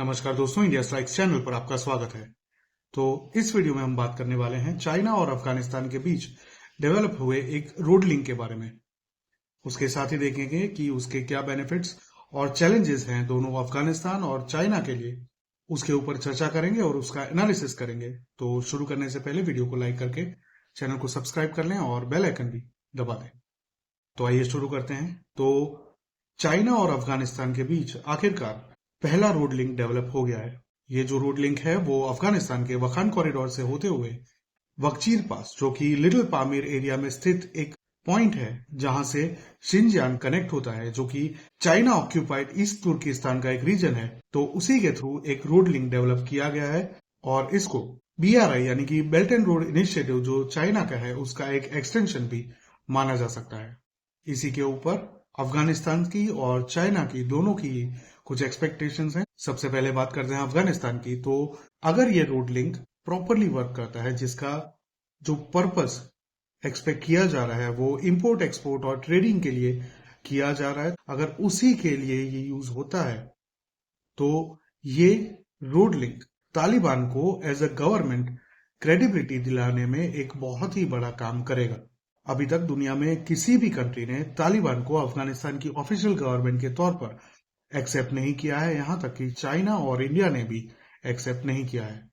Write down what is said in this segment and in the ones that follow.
नमस्कार दोस्तों, India strikes channel पर आपका स्वागत है। तो इस वीडियो में हम बात करने वाले हैं चाइना और अफगानिस्तान के बीच डेवलप हुए एक रोड लिंक के बारे में। उसके साथ ही देखेंगे कि उसके क्या बेनिफिट्स और चैलेंजेस हैं दोनों अफगानिस्तान और चाइना के लिए। उसके ऊपर चर्चा करेंगे और उसका एनालिसिस करेंगे। तो शुरू करने से पहले वीडियो को लाइक करके चैनल को सब्सक्राइब कर लें और बेल आइकन भी दबा दें। तो आइए शुरू करते हैं। तो चाइना और अफगानिस्तान के बीच आखिरकार पहला रोड लिंक डेवलप हो गया है। ये जो रोड लिंक है वो अफगानिस्तान के वखान कॉरिडोर से होते हुए वकचीर पास, जो कि लिटिल पामीर एरिया में स्थित एक पॉइंट है जहां से शिनजियांग कनेक्ट होता है, जो कि चाइना ऑक्यूपाइड ईस्ट तुर्किस्तान का एक रीजन है। तो उसी के थ्रू एक रोड लिंक डेवलप किया गया है और इसको BRI यानी कि बेल्ट एंड रोड इनिशिएटिव जो चाइना का है उसका एक एक्सटेंशन भी माना जा सकता है। इसी के ऊपर अफगानिस्तान की और चाइना की दोनों की कुछ एक्सपेक्टेशंस हैं। सबसे पहले बात करते हैं अफगानिस्तान की। तो अगर ये रोड लिंक प्रॉपरली वर्क करता है, जिसका जो पर्पस एक्सपेक्ट किया जा रहा है वो इंपोर्ट एक्सपोर्ट और ट्रेडिंग के लिए किया जा रहा है, अगर उसी के लिए ये यूज होता है तो ये रोड लिंक तालिबान को एज अ गवर्नमेंट क्रेडिबिलिटी दिलाने में एक बहुत ही बड़ा काम करेगा। अभी तक दुनिया में किसी भी कंट्री ने तालिबान को अफगानिस्तान की ऑफिशियल गवर्नमेंट के तौर पर एक्सेप्ट नहीं किया है। यहां तक कि चाइना और इंडिया ने भी एक्सेप्ट नहीं किया है।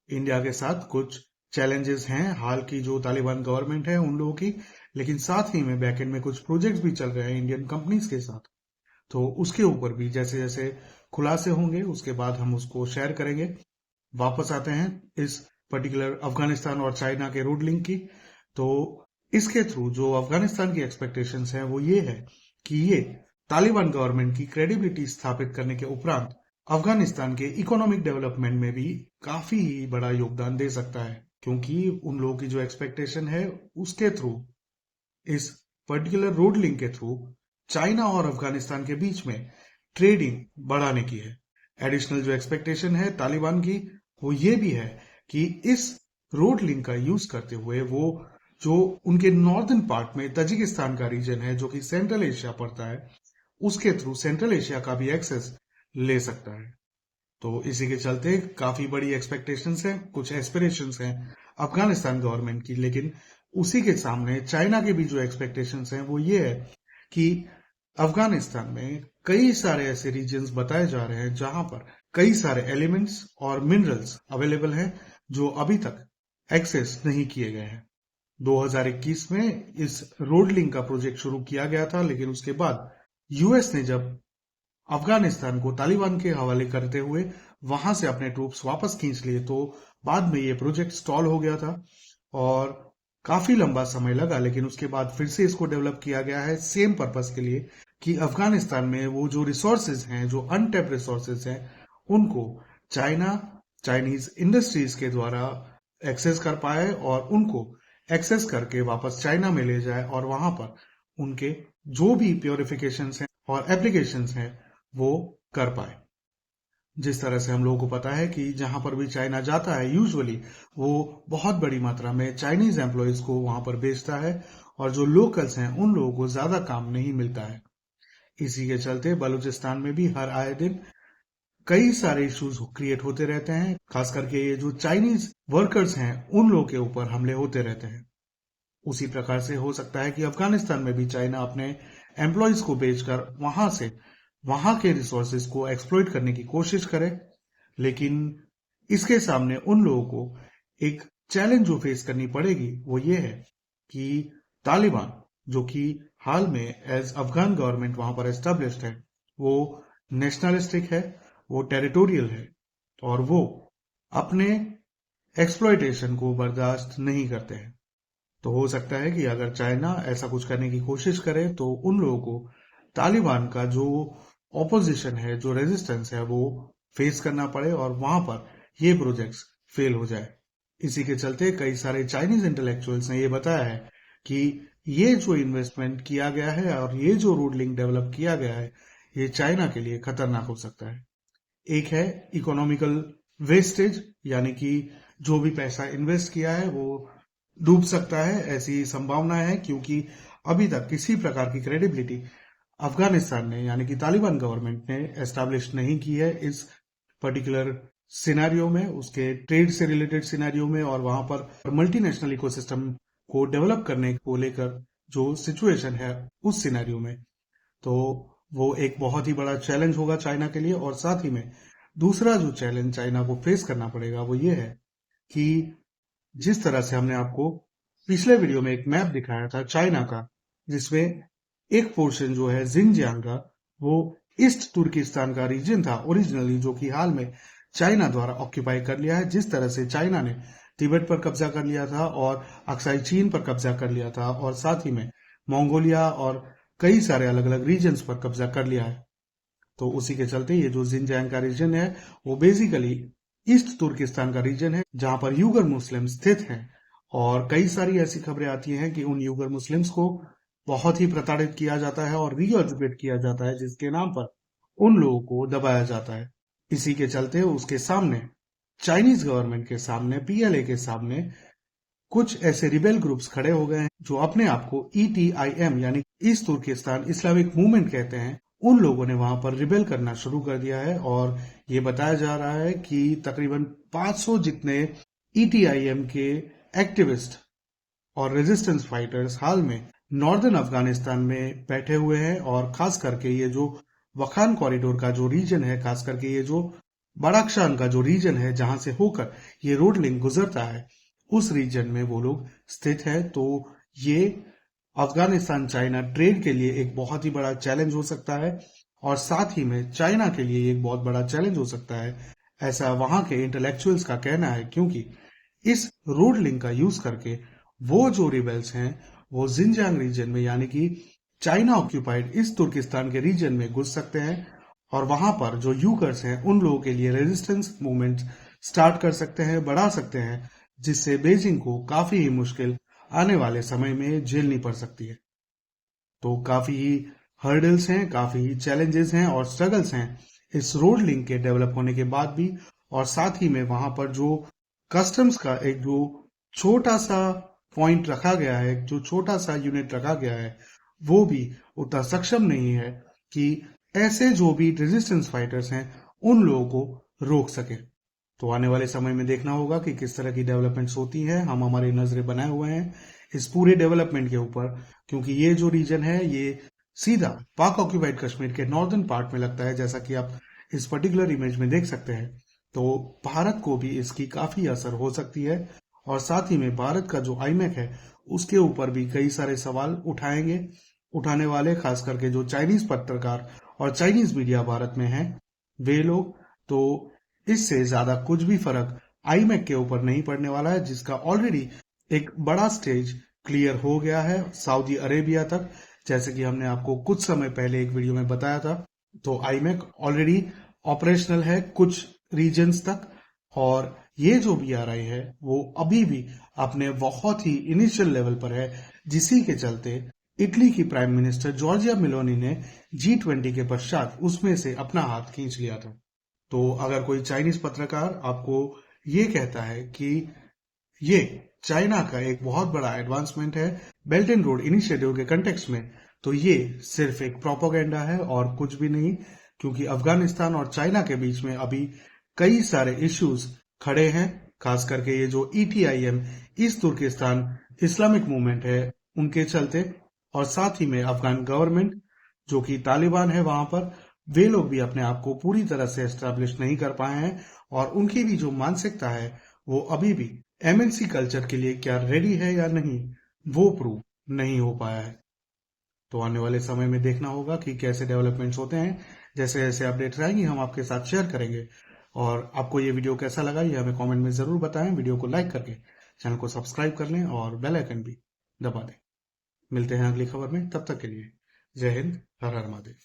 इंडिया के साथ कुछ चैलेंजेस हैं हाल की जो तालिबान गवर्नमेंट है उन लोगों की, लेकिन साथ ही में बैकएंड में कुछ प्रोजेक्ट्स भी चल रहे हैं इंडियन कंपनीज के साथ। तो उसके ऊपर भी जैसे जैसे खुलासे होंगे उसके बाद हम उसको शेयर करेंगे। वापस आते हैं इस पर्टिकुलर अफगानिस्तान और चाइना के रोड लिंक की। तो इसके थ्रू जो अफगानिस्तान की एक्सपेक्टेशंस हैं वो ये है कि ये तालिबान गवर्नमेंट की क्रेडिबिलिटी स्थापित करने के उपरांत अफगानिस्तान के इकोनॉमिक डेवलपमेंट में भी काफी बड़ा योगदान दे सकता है, क्योंकि उन लोगों की जो एक्सपेक्टेशन है उसके थ्रू, इस पर्टिकुलर रोड लिंक के थ्रू चाइना और अफगानिस्तान के बीच में ट्रेडिंग बढ़ाने की है। एडिशनल जो एक्सपेक्टेशन है तालिबान की वो ये भी है कि इस रोड लिंक का यूज करते हुए वो जो उनके नॉर्दर्न पार्ट में तजिकिस्तान का रीजन है जो कि सेंट्रल एशिया पड़ता है, उसके थ्रू सेंट्रल एशिया का भी एक्सेस ले सकता है। तो इसी के चलते काफी बड़ी एक्सपेक्टेशंस हैं, कुछ एस्पिरेशंस हैं अफगानिस्तान गवर्नमेंट की, लेकिन उसी के सामने चाइना की भी जो एक्सपेक्टेशंस हैं वो ये है कि अफगानिस्तान में कई सारे ऐसे रीजन्स बताए जा रहे हैं जहां पर कई सारे एलिमेंट्स और मिनरल्स अवेलेबल हैं जो अभी तक एक्सेस नहीं किए गए हैं। 2021 में इस रोड लिंक का प्रोजेक्ट शुरू किया गया था, लेकिन उसके बाद यूएस ने जब अफगानिस्तान को तालिबान के हवाले करते हुए वहां से अपने ट्रूप्स वापस खींच लिए तो बाद में ये प्रोजेक्ट स्टॉल हो गया था और काफी लंबा समय लगा। लेकिन उसके बाद फिर से इसको डेवलप किया गया है सेम पर्पस के लिए कि अफगानिस्तान में वो जो रिसोर्सेज हैं, जो अनटैप्ड रिसोर्सेज हैं, उनको चाइनीज इंडस्ट्रीज के द्वारा एक्सेस कर पाए और उनको एक्सेस करके वापस चाइना में ले जाए और वहां पर उनके जो भी प्योरिफिकेशंस हैं और एप्लीकेशंस हैं वो कर पाए। जिस तरह से हम लोगों को पता है कि जहां पर भी चाइना जाता है यूजुअली वो बहुत बड़ी मात्रा में चाइनीज एम्प्लॉयज को वहां पर भेजता है और जो लोकल्स हैं उन लोगों को ज्यादा काम नहीं मिलता है। इसी के चलते बलूचिस्तान में भी हर आए दिन कई सारे इश्यूज क्रिएट होते रहते हैं, खास करके ये जो चाइनीज वर्कर्स हैं उन लोगों के ऊपर हमले होते रहते हैं। उसी प्रकार से हो सकता है कि अफगानिस्तान में भी चाइना अपने एम्प्लॉयज को भेजकर वहां से वहां के रिसोर्सेज को एक्सप्लॉइट करने की कोशिश करे। लेकिन इसके सामने उन लोगों को एक चैलेंज जो फेस करनी पड़ेगी वो ये है कि तालिबान, जो कि हाल में एज अफगान गवर्नमेंट वहां पर एस्टेब्लिश्ड है, वो नेशनलिस्टिक है, वो टेरिटोरियल है और वो अपने एक्सप्लॉइटेशन को बर्दाश्त नहीं करते हैं। तो हो सकता है कि अगर चाइना ऐसा कुछ करने की कोशिश करे तो उन लोगों को तालिबान का जो ऑपोजिशन है, जो रेजिस्टेंस है, वो फेस करना पड़े और वहां पर ये प्रोजेक्ट्स फेल हो जाए। इसी के चलते कई सारे चाइनीज इंटेलेक्चुअल्स ने ये बताया है कि ये जो इन्वेस्टमेंट किया गया है और ये जो रोड लिंक डेवलप किया गया है ये चाइना के लिए खतरनाक हो सकता है। एक है इकोनॉमिकल वेस्टेज, यानी कि जो भी पैसा इन्वेस्ट किया है वो डूब सकता है, ऐसी संभावना है, क्योंकि अभी तक किसी प्रकार की क्रेडिबिलिटी अफगानिस्तान ने यानी कि तालिबान गवर्नमेंट ने एस्टैब्लिश नहीं की है इस पर्टिकुलर सिनेरियो में, उसके ट्रेड से रिलेटेड सिनेरियो में और वहां पर मल्टीनेशनल इकोसिस्टम को डेवलप करने को लेकर जो सिचुएशन है उस सिनेरियो में, तो वो एक बहुत ही बड़ा चैलेंज होगा चाइना के लिए। और साथ ही में दूसरा जो चैलेंज चाइना को फेस करना पड़ेगा वो ये है कि जिस तरह से हमने आपको पिछले वीडियो में एक मैप दिखाया था चाइना का, जिसमें एक पोर्शन जो है जिनजियांग का, वो ईस्ट तुर्किस्तान का रीजन था ओरिजिनली, जो कि हाल में चाइना द्वारा ऑक्यूपाई कर लिया है। जिस तरह से चाइना ने तिब्बत पर कब्जा कर लिया था और अक्साई चीन पर कब्जा कर लिया था और साथ ही में मंगोलिया और कई सारे अलग अलग रीजन्स पर कब्जा कर लिया है, तो उसी के चलते ये जो जिनजियांग का रीजन है वो बेसिकली ईस्ट तुर्किस्तान का रीजन है, जहां पर यूगर मुस्लिम स्थित हैं। और कई सारी ऐसी खबरें आती हैं कि उन यूगर मुस्लिम्स को बहुत ही प्रताड़ित किया जाता है और रीऑक्युपेट किया जाता है, जिसके नाम पर उन लोगों को दबाया जाता है। इसी के चलते उसके सामने, चाइनीज गवर्नमेंट के सामने, पीएलए के सामने कुछ ऐसे रिबेल ग्रुप्स खड़े हो गए हैं जो अपने आप को ETIM यानी ईस्ट तुर्किस्तान इस्लामिक मूवमेंट कहते हैं। उन लोगों ने वहां पर रिबेल करना शुरू कर दिया है और ये बताया जा रहा है कि तकरीबन 500 जितने ETIM के एक्टिविस्ट और रेजिस्टेंस फाइटर्स हाल में नॉर्दर्न अफगानिस्तान में बैठे हुए हैं। और खास करके ये जो वखान कॉरिडोर का जो रीजन है, खास करके ये जो बड़ाक्षान का जो रीजन है जहां से होकर ये रोड लिंक गुजरता है, उस रीजन में वो लोग स्थित है। तो ये अफगानिस्तान चाइना ट्रेड के लिए एक बहुत ही बड़ा चैलेंज हो सकता है और साथ ही में चाइना के लिए एक बहुत बड़ा चैलेंज हो सकता है, ऐसा वहां के इंटेलेक्चुअल्स का कहना है। क्योंकि इस रोड लिंक का यूज करके वो जो रिबेल्स हैं वो जिनजियांग रीजन में यानी कि चाइना ऑक्यूपाइड इस तुर्किस्तान के रीजन में घुस सकते हैं और वहां पर जो यूगर्स हैं उन लोगों के लिए रेजिस्टेंस मूवमेंट स्टार्ट कर सकते हैं, बढ़ा सकते हैं, जिससे बीजिंग को काफी ही मुश्किल आने वाले समय में झेलनी पड़ सकती है। तो काफी ही हर्डल्स हैं, काफी ही चैलेंजेस हैं और स्ट्रगल्स हैं इस रोड लिंक के डेवलप होने के बाद भी। और साथ ही में वहां पर जो कस्टम्स का एक जो छोटा सा पॉइंट रखा गया है, जो छोटा सा यूनिट रखा गया है, वो भी उतना सक्षम नहीं है कि ऐसे जो भी रेजिस्टेंस फाइटर्स हैं उन लोगों को रोक सके। तो आने वाले समय में देखना होगा कि किस तरह की डेवलपमेंट्स होती हैं। हम हमारी नजरें बनाए हुए हैं इस पूरे डेवलपमेंट के ऊपर, क्योंकि ये जो रीजन है ये सीधा पाक ऑक्यूपाइड कश्मीर के नॉर्दर्न पार्ट में लगता है, जैसा कि आप इस पर्टिकुलर इमेज में देख सकते हैं। तो भारत को भी इसकी काफी असर हो सकती है और साथ ही में भारत का जो आईमैक है उसके ऊपर भी कई सारे सवाल उठाने वाले, खास करके जो चाइनीज पत्रकार और चाइनीज मीडिया भारत में है वे लोग। तो इससे ज्यादा कुछ भी फर्क आईमैक के ऊपर नहीं पड़ने वाला है, जिसका ऑलरेडी एक बड़ा स्टेज क्लियर हो गया है सऊदी अरेबिया तक। जैसे कि हमने आपको कुछ समय पहले एक वीडियो में बताया था, तो आईमैक ऑलरेडी ऑपरेशनल है कुछ रीजन्स तक और ये जो BRI है वो अभी भी अपने बहुत ही इनिशियल लेवल पर है, जिसी के चलते इटली की प्राइम मिनिस्टर जॉर्जिया मेलोनी ने G20 के पश्चात उसमें से अपना हाथ खींच लिया था। तो अगर कोई चाइनीज पत्रकार आपको ये कहता है कि ये चाइना का एक बहुत बड़ा एडवांसमेंट है बेल्ट एंड रोड इनिशिएटिव के कंटेक्स्ट में, तो ये सिर्फ एक प्रोपेगेंडा है और कुछ भी नहीं। क्योंकि अफगानिस्तान और चाइना के बीच में अभी कई सारे इश्यूज खड़े हैं, खास करके ये जो ETIM East Turkistan Islamic Movement है उनके चलते, और साथ ही में अफगान गवर्नमेंट जो कि तालिबान है वहां पर, वे लोग भी अपने आप को पूरी तरह से एस्टेब्लिश नहीं कर पाए हैं और उनकी भी जो मानसिकता है वो अभी भी MNC कल्चर के लिए क्या रेडी है या नहीं, वो प्रूव नहीं हो पाया है। तो आने वाले समय में देखना होगा कि कैसे डेवलपमेंट्स होते हैं। जैसे जैसे अपडेट्स आएंगी हम आपके साथ शेयर करेंगे। और आपको ये वीडियो कैसा लगा ये हमें कमेंट में जरूर बताएं। वीडियो को लाइक करके चैनल को सब्सक्राइब कर लें और बेल आइकन भी दबा दें। मिलते हैं अगली खबर में, तब तक के लिए जय हिंद, हर हर महादेव।